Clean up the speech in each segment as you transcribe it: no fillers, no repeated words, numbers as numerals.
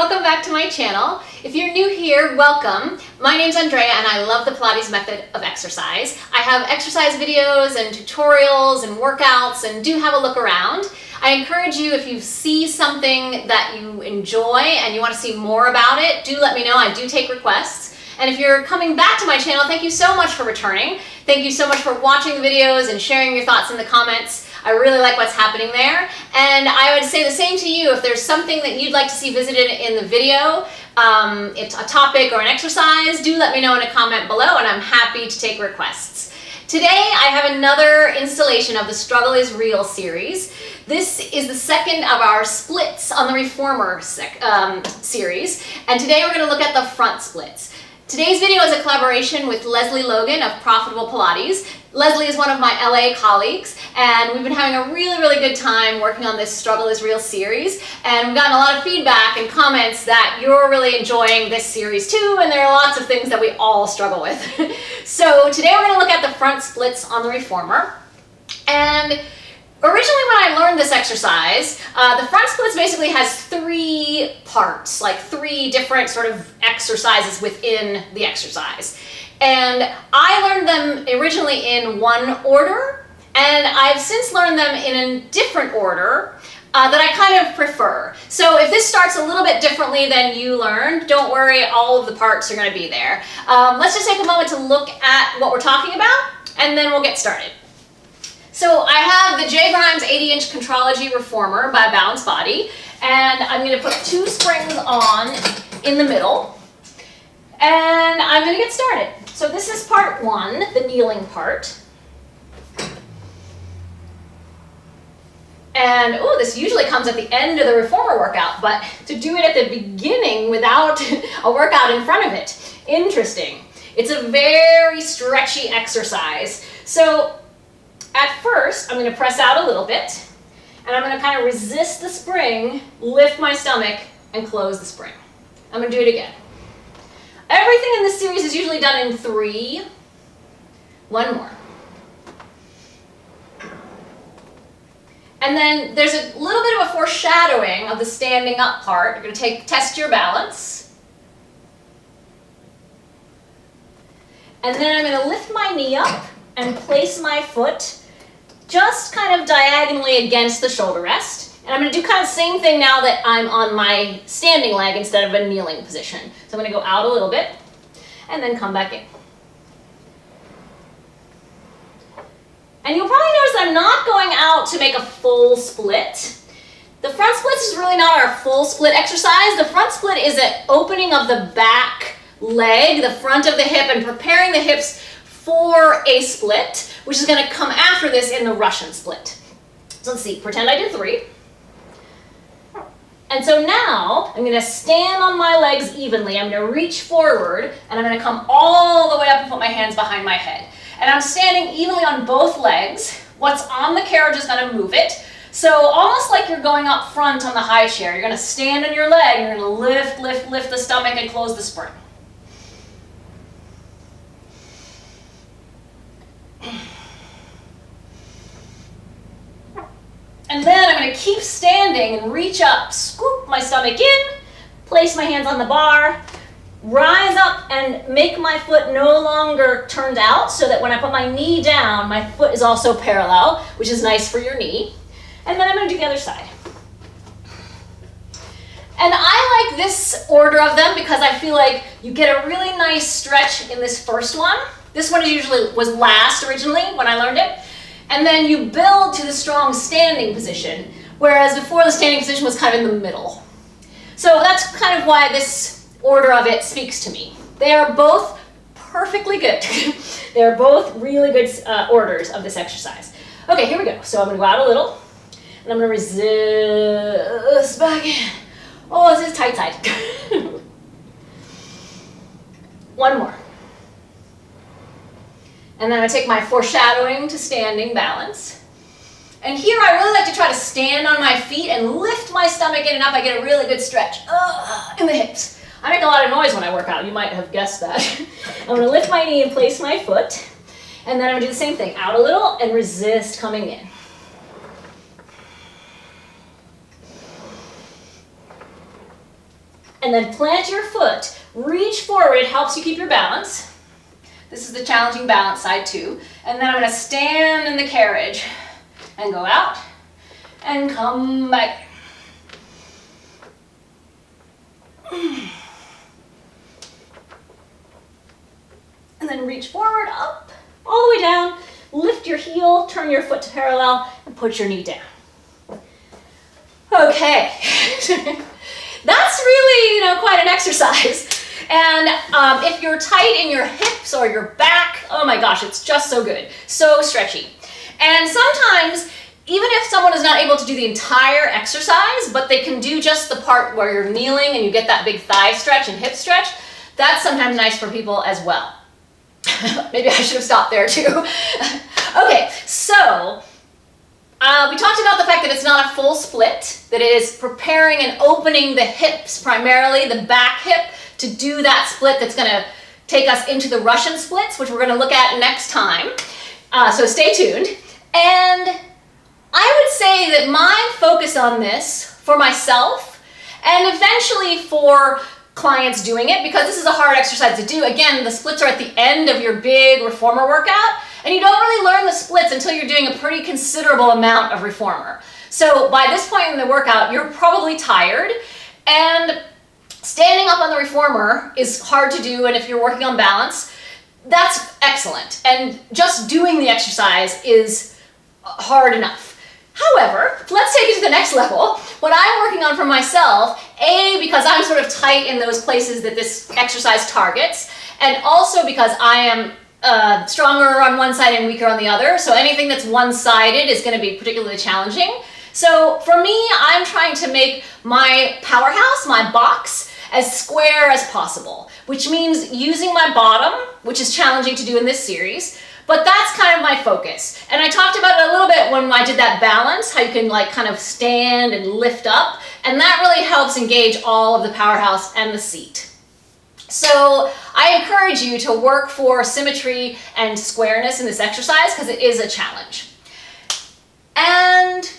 welcome back to my channel. If you're new here, welcome. My name's Andrea and I love the Pilates method of exercise. I have exercise videos and tutorials and workouts, and do have a look around. I encourage you, if you see something that you enjoy and you want to see more about it, do let me know. I do take requests. And if you're coming back to my channel, thank you so much for returning. Thank you so much for watching the videos and sharing your thoughts in the comments. I really like what's happening there. And I would say the same to you. If there's something that you'd like to see visited in the video, it's a topic or an exercise, do let me know in a comment below and I'm happy to take requests. Today I have another installation of the Struggle is Real series. This is the second of our splits on the Reformer series, and today we're going to look at the front splits. Today's video is a collaboration with Lesley Logan of Profitable Pilates. Lesley is one of my LA colleagues, and we've been having a really good time working on this Struggle is Real series, and we've gotten a lot of feedback and comments that you're really enjoying this series too, and there are lots of things that we all struggle with. So today we're going to look at the front splits on the Reformer. And originally when I learned this exercise, the front splits basically has three parts, like three different sort of exercises within the exercise. And I learned them originally in one order, and I've since learned them in a different order that I kind of prefer. So if this starts a little bit differently than you learned, don't worry, all of the parts are going to be there. Let's just take a moment to look at what we're talking about, and then we'll get started. So I have the J. Grimes 80-inch Contrology Reformer by Balanced Body, and I'm going to put two springs on in the middle, and I'm going to get started. So this is part one, the kneeling part. And oh, this usually comes at the end of the Reformer workout, but to do it at the beginning without a workout in front of it, interesting. It's a very stretchy exercise. So at first, I'm going to press out a little bit, and I'm going to kind of resist the spring, lift my stomach, and close the spring. I'm going to do it again. Everything in this series is usually done in 3. One more. And then there's a little bit of a foreshadowing of the standing up part. You're going to test your balance. And then I'm going to lift my knee up and place my foot just kind of diagonally against the shoulder rest. And I'm going to do kind of the same thing now that I'm on my standing leg instead of a kneeling position. So I'm going to go out a little bit and then come back in. And you'll probably notice that I'm not going out to make a full split. The front splits is really not our full split exercise. The front split is an opening of the back leg, the front of the hip, and preparing the hips for a split, which is going to come after this in the Russian split. So let's see, pretend I did 3. And so now I'm going to stand on my legs evenly. I'm going to reach forward, and I'm going to come all the way up and put my hands behind my head. And I'm standing evenly on both legs. What's on the carriage is going to move it. So almost like you're going up front on the high chair. You're going to stand on your leg, you're going to lift the stomach and close the spring. And then I'm going to keep standing and reach up, scoop my stomach in, place my hands on the bar, rise up and make my foot no longer turned out so that when I put my knee down, my foot is also parallel, which is nice for your knee. And then I'm going to do the other side. And I like this order of them because I feel like you get a really nice stretch in this first one. This one usually was last originally when I learned it. And then you build to the strong standing position, whereas before the standing position was kind of in the middle. So that's kind of why this order of it speaks to me. They are both perfectly good. They're both really good orders of this exercise. Okay, here we go. So I'm going to go out a little, and I'm going to resist back in. Oh, this is tight side. One more. And then I'm going to take my foreshadowing to standing balance. And here I really like to try to stand on my feet and lift my stomach in and up. I get a really good stretch in the hips. I make a lot of noise when I work out. You might have guessed that. I'm going to lift my knee and place my foot. And then I'm going to do the same thing. Out a little and resist coming in. and then plant your foot. Reach forward, it helps you keep your balance. This is the challenging balance side too. And then I'm gonna stand in the carriage and go out and come back. And then reach forward, up, all the way down. Lift your heel, turn your foot to parallel, and put your knee down. Okay. That's really, quite an exercise. And if you're tight in your hips or your back, oh my gosh, it's just so good. So stretchy. And sometimes, even if someone is not able to do the entire exercise, but they can do just the part where you're kneeling and you get that big thigh stretch and hip stretch, that's sometimes nice for people as well. Maybe I should have stopped there too. Okay, so we talked about the fact that it's not a full split, that it is preparing and opening the hips, primarily the back hip, to do that split that's going to take us into the Russian splits, which we're going to look at next time. So stay tuned. And I would say that my focus on this for myself and eventually for clients doing it, because this is a hard exercise to do. Again, the splits are at the end of your big reformer workout, and you don't really learn the splits until you're doing a pretty considerable amount of reformer. So by this point in the workout, you're probably tired, and standing up on the reformer is hard to do, and if you're working on balance, that's excellent. And just doing the exercise is hard enough. However, let's take it to the next level. What I'm working on for myself, because I'm sort of tight in those places that this exercise targets, and also because I am stronger on one side and weaker on the other, so anything that's one-sided is going to be particularly challenging. So for me, I'm trying to make my powerhouse, my box, as square as possible, which means using my bottom, which is challenging to do in this series, but that's kind of my focus. And I talked about it a little bit when I did that balance, how you can kind of stand and lift up, and that really helps engage all of the powerhouse and the seat. So I encourage you to work for symmetry and squareness in this exercise because it is a challenge. And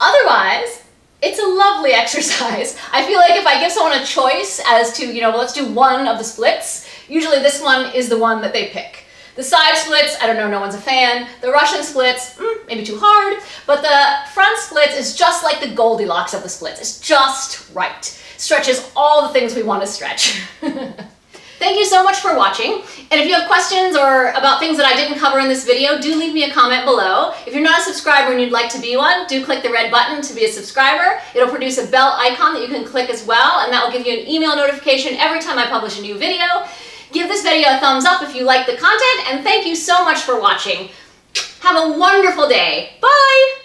otherwise, it's a lovely exercise. I feel like if I give someone a choice as to, let's do one of the splits, usually this one is the one that they pick. The side splits, I don't know, no one's a fan. The Russian splits, maybe too hard. But the front splits is just like the Goldilocks of the splits. It's just right. Stretches all the things we want to stretch. Thank you so much for watching. And if you have questions or about things that I didn't cover in this video, do leave me a comment below. If you're not a subscriber and you'd like to be one, do click the red button to be a subscriber. It'll produce a bell icon that you can click as well, and that will give you an email notification every time I publish a new video. Give this video a thumbs up if you like the content, and thank you so much for watching. Have a wonderful day. Bye!